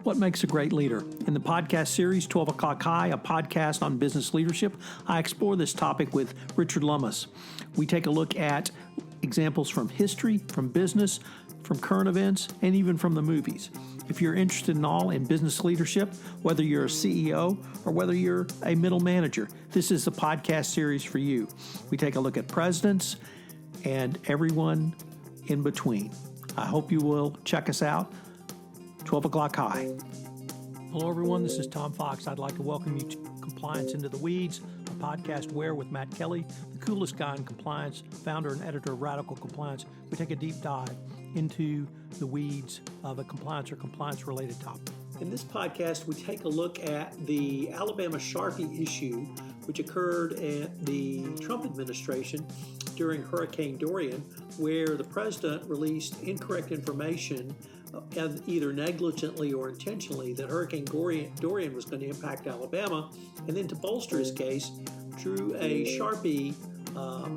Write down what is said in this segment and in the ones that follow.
What makes a great leader? In the podcast series 12 O'Clock High, a podcast on business leadership, I explore this topic with Richard Lummis. We take a look at examples from history, from business, from current events, and even from the movies. If you're interested in business leadership, whether you're a CEO or whether you're a middle manager, this is the podcast series for you. We take a look at presidents and everyone in between. I hope you will check us out. 12 O'Clock High. Hello, everyone. This is Tom Fox. I'd like to welcome you to Compliance Into the Weeds, a podcast where, with Matt Kelly, the coolest guy in compliance, founder and editor of Radical Compliance, we take a deep dive into the weeds of a compliance or compliance-related topic. In this podcast, we take a look at the Alabama Sharpie issue, which occurred at the Trump administration during Hurricane Dorian, where the president released incorrect information, either negligently or intentionally, that Hurricane Dorian was going to impact Alabama, and then to bolster his case, drew a Sharpie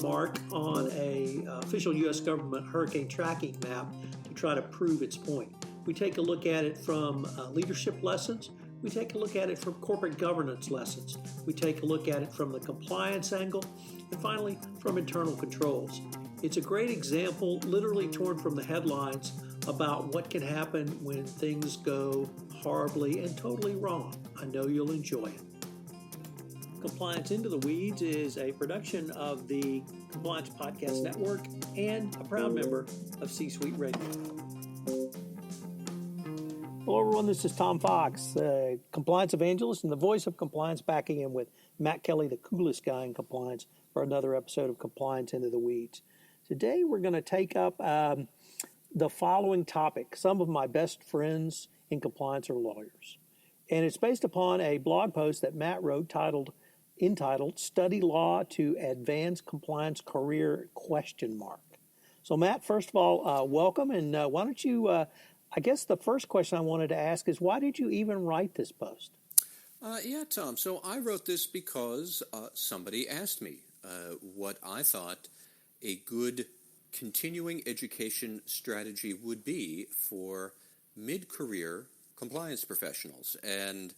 mark on a official U.S. government hurricane tracking map to try to prove its point. We take a look at it from leadership lessons. We take a look at it from corporate governance lessons. We take a look at it from the compliance angle, and finally, from internal controls. It's a great example, literally torn from the headlines, about what can happen when things go horribly and totally wrong. I know you'll enjoy it. Compliance Into the Weeds is a production of the Compliance Podcast Network and a proud member of C-Suite Radio. Hello, everyone. This is Tom Fox, compliance evangelist and the voice of compliance, backing in with Matt Kelly, the coolest guy in compliance, for another episode of Compliance Into the Weeds. Today, we're going to take up the following topic. Some of my best friends in compliance are lawyers. And it's based upon a blog post that Matt wrote entitled Study Law to Advance Compliance Career ? So Matt, first of all, welcome. And why don't you, I guess the first question I wanted to ask is, why did you even write this post? Yeah, Tom. So I wrote this because somebody asked me what I thought a good continuing education strategy would be for mid-career compliance professionals. And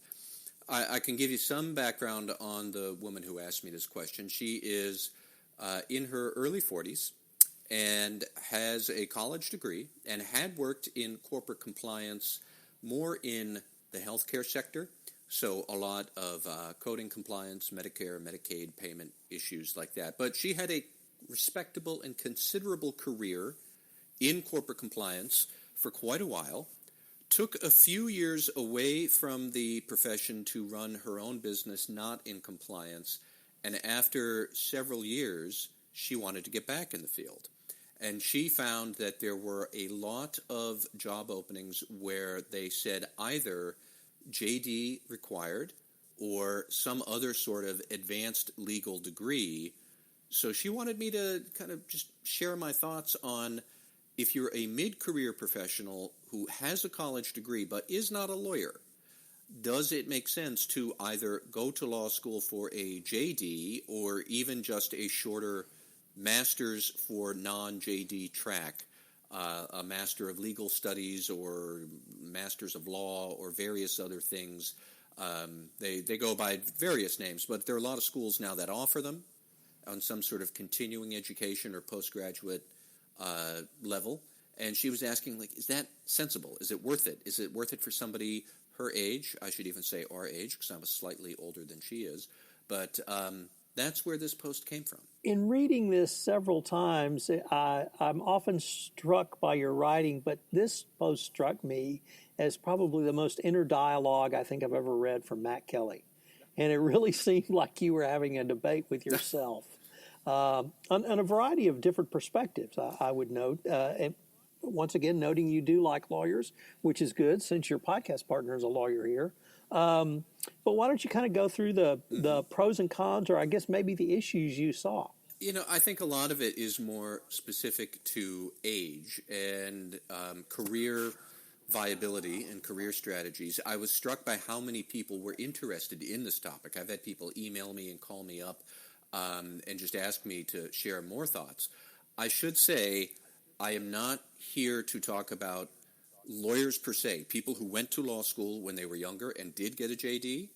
I can give you some background on the woman who asked me this question. She is in her early 40s and has a college degree and had worked in corporate compliance more in the healthcare sector. So a lot of coding compliance, Medicare, Medicaid payment issues like that. But she had a respectable and considerable career in corporate compliance for quite a while, took a few years away from the profession to run her own business not in compliance, and after several years, she wanted to get back in the field. And she found that there were a lot of job openings where they said either JD required or some other sort of advanced legal degree. So she wanted me to kind of just share my thoughts on, if you're a mid-career professional who has a college degree but is not a lawyer, does it make sense to either go to law school for a JD or even just a shorter master's for non-JD track, a master of legal studies or masters of law or various other things? They go by various names, but there are a lot of schools now that offer them on some sort of continuing education or postgraduate level. And she was asking, is that sensible? Is it worth it? Is it worth it for somebody her age? I should even say our age, because I'm slightly older than she is. But that's where this post came from. In reading this several times, I'm often struck by your writing, but this post struck me as probably the most inner dialogue I think I've ever read from Matt Kelly. And it really seemed like you were having a debate with yourself on a variety of different perspectives, I would note. And once again, noting you do like lawyers, which is good since your podcast partner is a lawyer here. But why don't you kind of go through the pros and cons, or I guess maybe the issues you saw? I think a lot of it is more specific to age and career viability and career strategies. I was struck by how many people were interested in this topic. I've had people email me and call me up and just ask me to share more thoughts. I should say I am not here to talk about lawyers per se, people who went to law school when they were younger and did get a JD,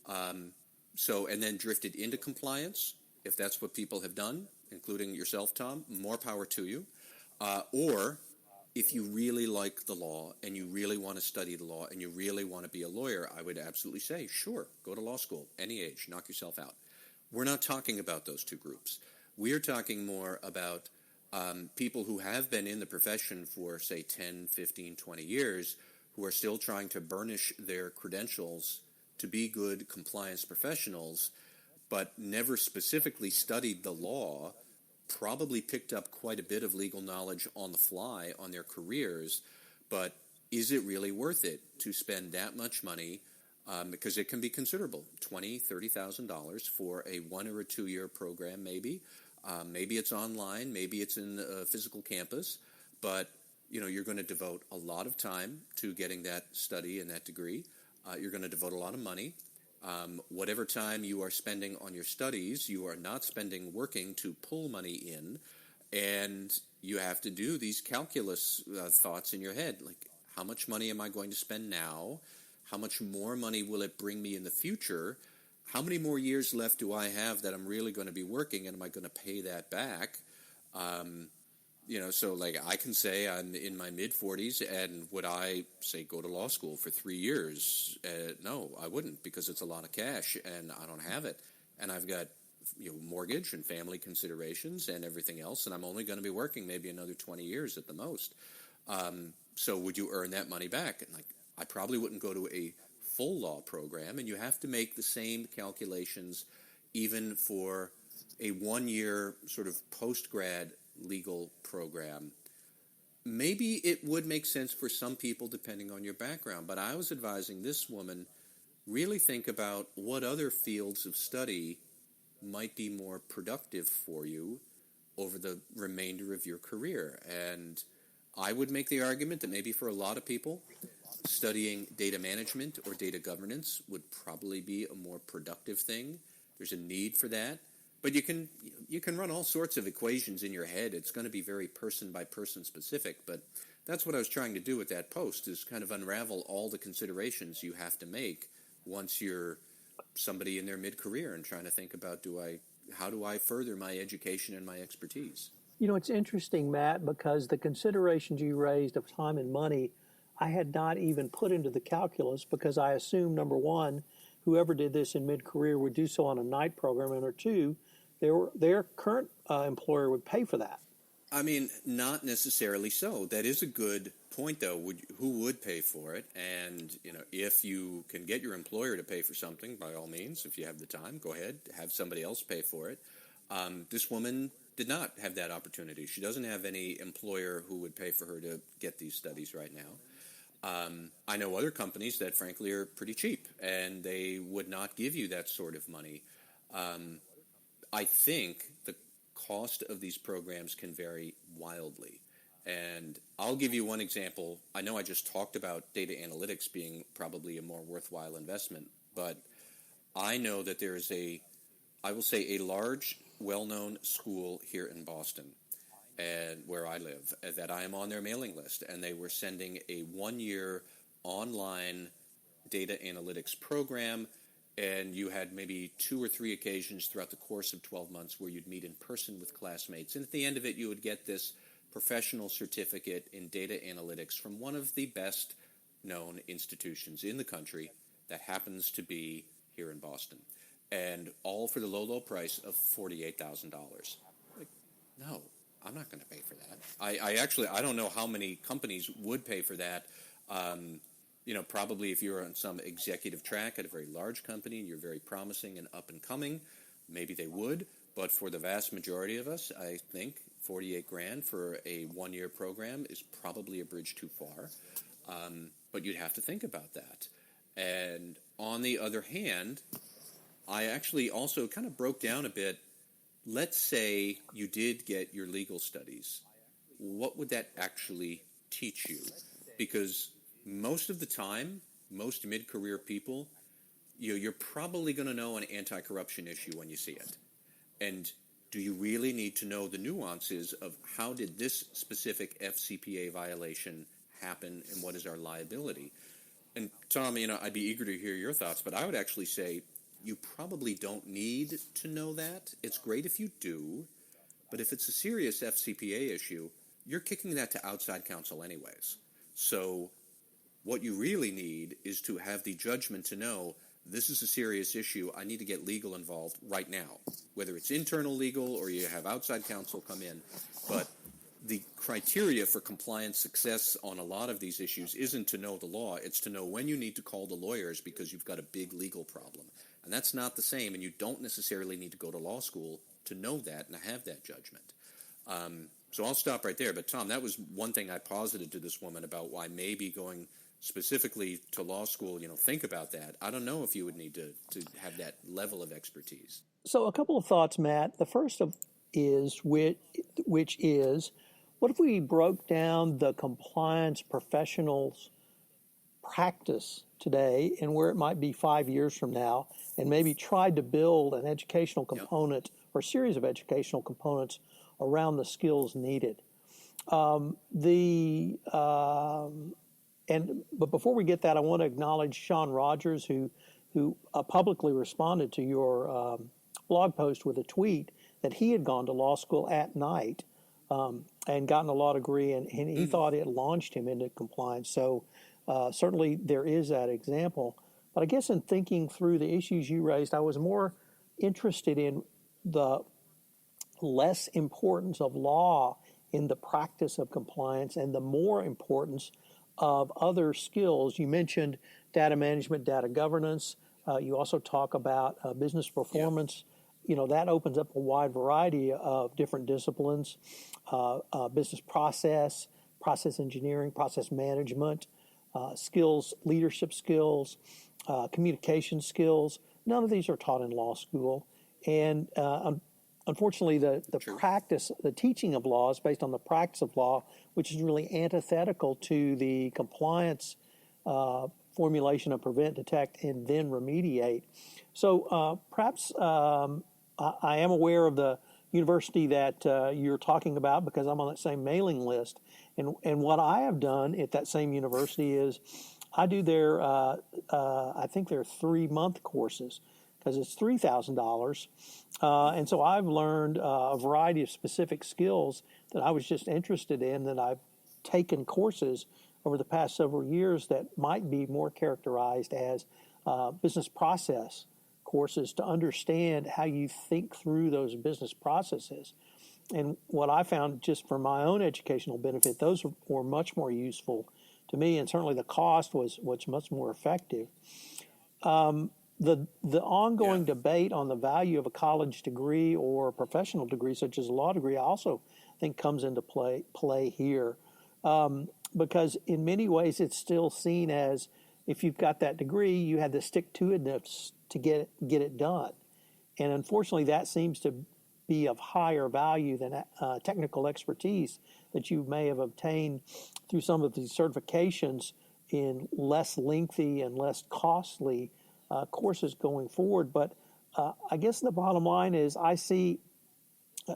and then drifted into compliance, if that's what people have done, including yourself, Tom, more power to you. Or if you really like the law and you really want to study the law and you really want to be a lawyer, I would absolutely say, sure, go to law school, any age, knock yourself out. We're not talking about those two groups. We are talking more about people who have been in the profession for, say, 10, 15, 20 years, who are still trying to burnish their credentials to be good compliance professionals, but never specifically studied the law, probably picked up quite a bit of legal knowledge on the fly on their careers, but is it really worth it to spend that much money? Because it can be considerable, $20,000, $30,000 for a 1 or a 2 year program, maybe. Maybe it's online, maybe it's in a physical campus, but you're going to devote a lot of time to getting that study and that degree. You're going to devote a lot of money. Whatever time you are spending on your studies, you are not spending working to pull money in, and you have to do these calculus thoughts in your head, like how much money am I going to spend now? How much more money will it bring me in the future? How many more years left do I have that I'm really going to be working, and am I going to pay that back? So like I can say I'm in my mid-40s, and would I say go to law school for 3 years? No, I wouldn't, because it's a lot of cash, and I don't have it. And I've got mortgage and family considerations and everything else, and I'm only going to be working maybe another 20 years at the most. So would you earn that money back? And I probably wouldn't go to a full law program, and you have to make the same calculations even for a 1 year sort of post-grad legal program. Maybe it would make sense for some people depending on your background, but I was advising this woman really think about what other fields of study might be more productive for you over the remainder of your career. And I would make the argument that maybe for a lot of people, studying data management or data governance would probably be a more productive thing. There's a need for that. But you can run all sorts of equations in your head. It's going to be very person by person specific. But that's what I was trying to do with that post, is kind of unravel all the considerations you have to make once you're somebody in their mid-career and trying to think about how do I further my education and my expertise. It's interesting, Matt, because the considerations you raised of time and money, I had not even put into the calculus, because I assumed, number one, whoever did this in mid-career would do so on a night program, and or two, their current employer would pay for that. I mean, not necessarily so. That is a good point, though. Who would pay for it? And, if you can get your employer to pay for something, by all means, if you have the time, go ahead, have somebody else pay for it. This woman did not have that opportunity. She doesn't have any employer who would pay for her to get these studies right now. I know other companies that, frankly, are pretty cheap, and they would not give you that sort of money. I think the cost of these programs can vary wildly. And I'll give you one example. I know I just talked about data analytics being probably a more worthwhile investment, but I know that there is a large, well-known school here in Boston, and where I live, that I am on their mailing list, and they were sending a 1 year online data analytics program, and you had maybe 2 or 3 occasions throughout the course of 12 months where you'd meet in person with classmates, and at the end of it you would get this professional certificate in data analytics from one of the best known institutions in the country that happens to be here in Boston, and all for the low price of $48,000. No, I'm not going to pay for that. I don't know how many companies would pay for that. Probably if you're on some executive track at a very large company and you're very promising and up and coming, maybe they would. But for the vast majority of us, I think $48,000 for a 1 year program is probably a bridge too far. But you'd have to think about that. And on the other hand, I actually also kind of broke down a bit. Let's say you did get your legal studies. What would that actually teach you? Because most of the time, most mid-career people, you're probably going to know an anti-corruption issue when you see it. And do you really need to know the nuances of how did this specific FCPA violation happen and what is our liability. And Tom, I'd be eager to hear your thoughts, but I would actually say you probably don't need to know that. It's great if you do, but if it's a serious FCPA issue, you're kicking that to outside counsel anyways. So what you really need is to have the judgment to know this is a serious issue. I need to get legal involved right now, whether it's internal legal or you have outside counsel come in. But the criteria for compliance success on a lot of these issues isn't to know the law. It's to know when you need to call the lawyers because you've got a big legal problem. And that's not the same, and you don't necessarily need to go to law school to know that and have that judgment. So I'll stop right there. But, Tom, that was one thing I posited to this woman about why maybe going specifically to law school, think about that. I don't know if you would need to have that level of expertise. So a couple of thoughts, Matt. The first is which is, what if we broke down the compliance professionals' practice today and where it might be 5 years from now, and maybe tried to build an educational component or series of educational components around the skills needed? But before we get that, I want to acknowledge Sean Rogers, who publicly responded to your blog post with a tweet that he had gone to law school at night and gotten a law degree, and he thought it launched him into compliance. So certainly there is that example. But I guess in thinking through the issues you raised, I was more interested in the less importance of law in the practice of compliance and the more importance of other skills. You mentioned data management, data governance. You also talk about business performance. That opens up a wide variety of different disciplines, business process engineering, process management, skills, leadership skills, communication skills. None of these are taught in law school. And unfortunately, the practice, the teaching of law is based on the practice of law, which is really antithetical to the compliance formulation of prevent, detect, and then remediate. So perhaps I am aware of the university that you're talking about because I'm on that same mailing list. And what I have done at that same university is I do their, I think they're 3-month courses because it's $3,000. And so I've learned a variety of specific skills that I was just interested in, that I've taken courses over the past several years that might be more characterized as business process courses to understand how you think through those business processes. And what I found, just for my own educational benefit, those were much more useful to me, and certainly the cost was much more effective. The ongoing debate on the value of a college degree or a professional degree, such as a law degree, I also think comes into play here, because in many ways it's still seen as, if you've got that degree, you had the stick-to-itiveness to get it done. And unfortunately, that seems to be of higher value than technical expertise that you may have obtained through some of these certifications in less lengthy and less costly courses going forward. But I guess the bottom line is, I see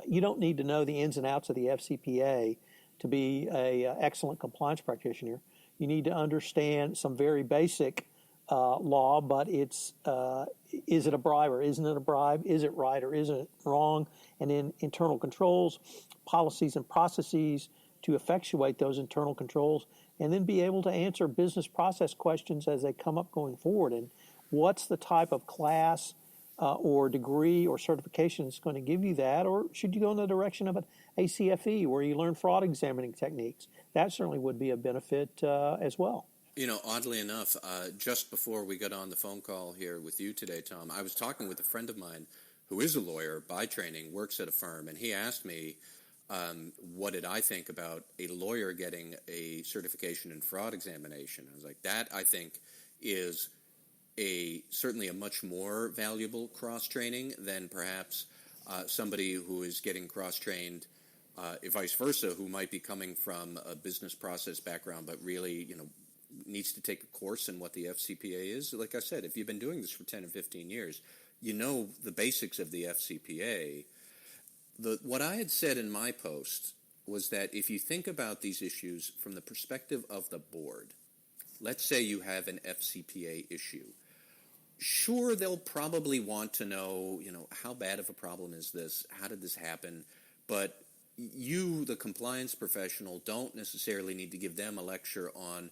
you don't need to know the ins and outs of the FCPA to be an excellent compliance practitioner. You need to understand some very basic law, but it's is it a bribe or isn't it a bribe? Is it right or isn't it wrong? And then internal controls, policies and processes to effectuate those internal controls, and then be able to answer business process questions as they come up going forward. And what's the type of class or degree or certification that's going to give you that? Or should you go in the direction of an ACFE where you learn fraud examining techniques? That certainly would be a benefit as well. Oddly enough, just before we got on the phone call here with you today, Tom, I was talking with a friend of mine who is a lawyer by training, works at a firm, and he asked me what did I think about a lawyer getting a certification in fraud examination. I was like, that, I think, is certainly a much more valuable cross-training than perhaps somebody who is getting cross-trained, vice versa, who might be coming from a business process background, but really, needs to take a course in what the FCPA is. Like I said, if you've been doing this for 10 or 15 years, you know the basics of the FCPA. What I had said in my post was that if you think about these issues from the perspective of the board, let's say you have an FCPA issue. Sure, they'll probably want to know, how bad of a problem is this? How did this happen? But you, the compliance professional, don't necessarily need to give them a lecture on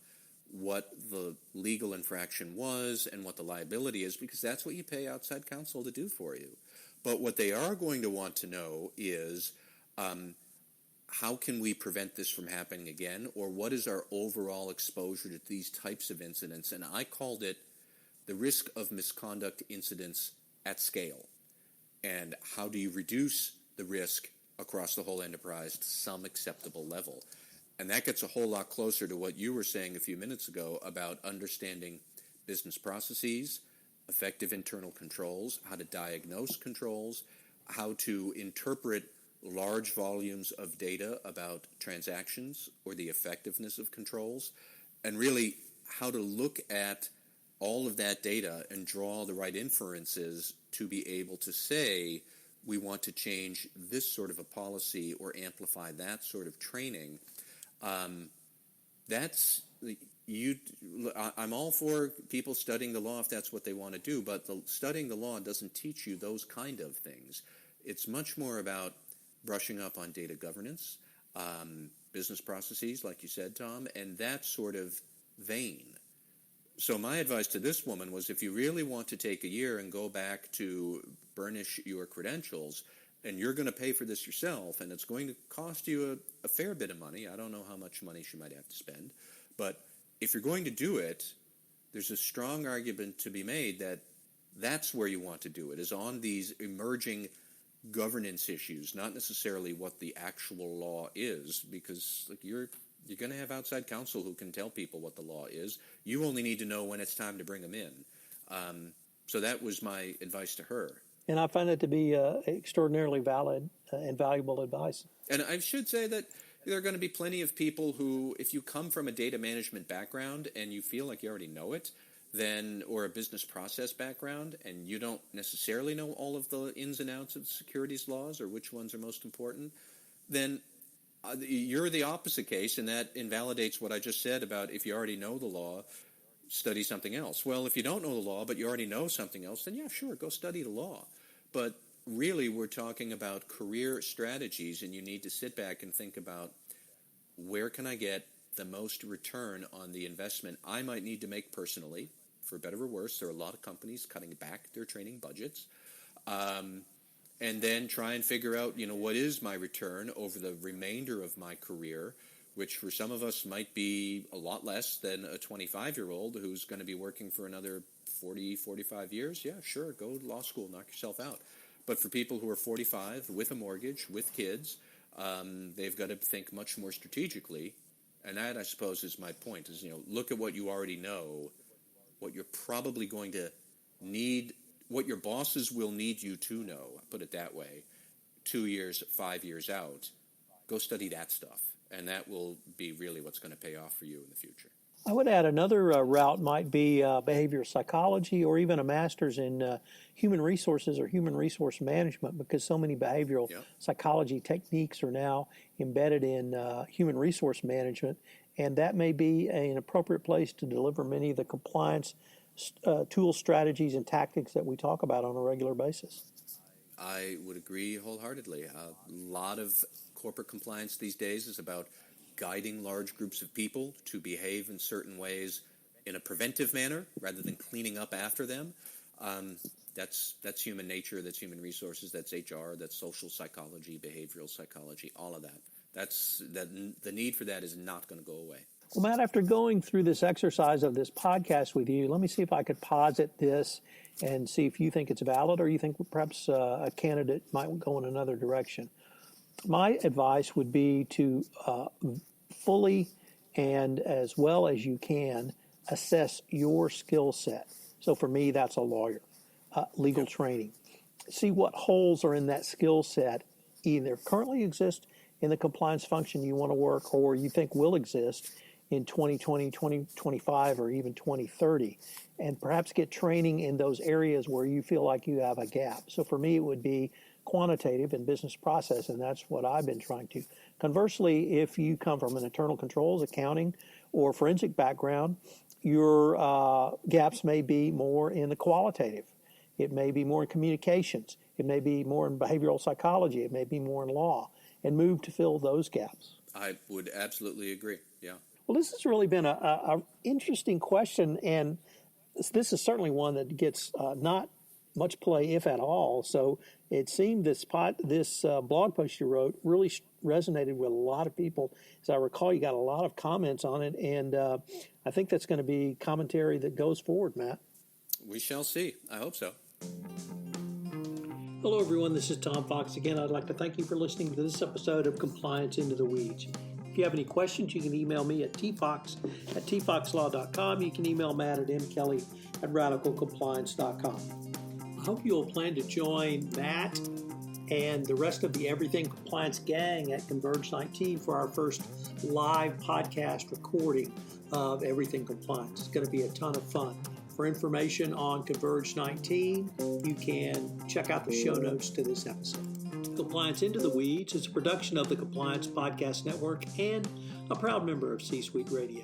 what the legal infraction was and what the liability is, because that's what you pay outside counsel to do for you. But what they are going to want to know is how can we prevent this from happening again, or what is our overall exposure to these types of incidents? And I called it the risk of misconduct incidents at scale. And how do you reduce the risk across the whole enterprise to some acceptable level? And that gets a whole lot closer to what you were saying a few minutes ago about understanding business processes, effective internal controls, how to diagnose controls, how to interpret large volumes of data about transactions or the effectiveness of controls, and really how to look at all of that data and draw the right inferences to be able to say we want to change this sort of a policy or amplify that sort of training. I'm all for people studying the law if that's what they want to do, but studying the law doesn't teach you those kind of things. It's much more about brushing up on data governance, business processes, like you said, Tom, and that sort of vein. So my advice to this woman was, if you really want to take a year and go back to burnish your credentials, and you're going to pay for this yourself, and it's going to cost you a fair bit of money. I don't know how much money she might have to spend. But if you're going to do it, there's a strong argument to be made that that's where you want to do it, is on these emerging governance issues, not necessarily what the actual law is, because you're going to have outside counsel who can tell people what the law is. You only need to know when it's time to bring them in. So that was my advice to her. And I find it to be extraordinarily valid and valuable advice. And I should say that there are going to be plenty of people who, if you come from a data management background and you feel like you already know it, then, or a business process background, and you don't necessarily know all of the ins and outs of securities laws or which ones are most important, then you're the opposite case, and that invalidates what I just said about if you already know the law, study something else. Well, if you don't know the law, but you already know something else, then yeah, sure, go study the law. But really, we're talking about career strategies, and you need to sit back and think about, where can I get the most return on the investment I might need to make personally? For better or worse, there are a lot of companies cutting back their training budgets. And then try and figure out, what is my return over the remainder of my career, which for some of us might be a lot less than a 25-year-old who's going to be working for another 40, 45 years. Yeah, sure, go to law school, knock yourself out. But for people who are 45, with a mortgage, with kids, they've got to think much more strategically. And that, I suppose, is my point, is, look at what you already know, what you're probably going to need, what your bosses will need you to know, put it that way, 2 years, 5 years out. Go study that stuff, and that will be really what's going to pay off for you in the future. I would add another route might be behavioral psychology, or even a master's in human resources or human resource management, because so many behavioral psychology techniques are now embedded in human resource management, and that may be an appropriate place to deliver many of the compliance tools, strategies, and tactics that we talk about on a regular basis. I would agree wholeheartedly. A lot of corporate compliance these days is about guiding large groups of people to behave in certain ways in a preventive manner rather than cleaning up after them. That's human nature, that's human resources, that's HR, that's social psychology, behavioral psychology, all of that. The need for that is not going to go away. Well, Matt, after going through this exercise of this podcast with you, let me see if I could posit this and see if you think it's valid, or you think perhaps a candidate might go in another direction. My advice would be to fully and as well as you can assess your skill set. So for me, that's a lawyer, legal training. See what holes are in that skill set, either currently exist in the compliance function you want to work, or you think will exist in 2020, 2025, or even 2030, and perhaps get training in those areas where you feel like you have a gap. So for me, it would be quantitative and business process, and that's what I've been trying to. Conversely, if you come from an internal controls, accounting, or forensic background, your gaps may be more in the qualitative. It may be more in communications. It may be more in behavioral psychology. It may be more in law, and move to fill those gaps. I would absolutely agree. Yeah. Well, this has really been a interesting question, and this is certainly one that gets not much play, if at all. So it seemed this blog post you wrote really resonated with a lot of people. As I recall, you got a lot of comments on it, and I think that's going to be commentary that goes forward, Matt. We shall see. I hope so. Hello, everyone. This is Tom Fox again. I'd like to thank you for listening to this episode of Compliance Into the Weeds. If you have any questions, you can email me at tfox@tfoxlaw.com. You can email Matt at mkelly@radicalcompliance.com. I hope you'll plan to join Matt and the rest of the Everything Compliance gang at Converge 19 for our first live podcast recording of Everything Compliance. It's going to be a ton of fun. For information on Converge 19, you can check out the show notes to this episode. Compliance Into the Weeds is a production of the Compliance Podcast Network and a proud member of C-Suite Radio.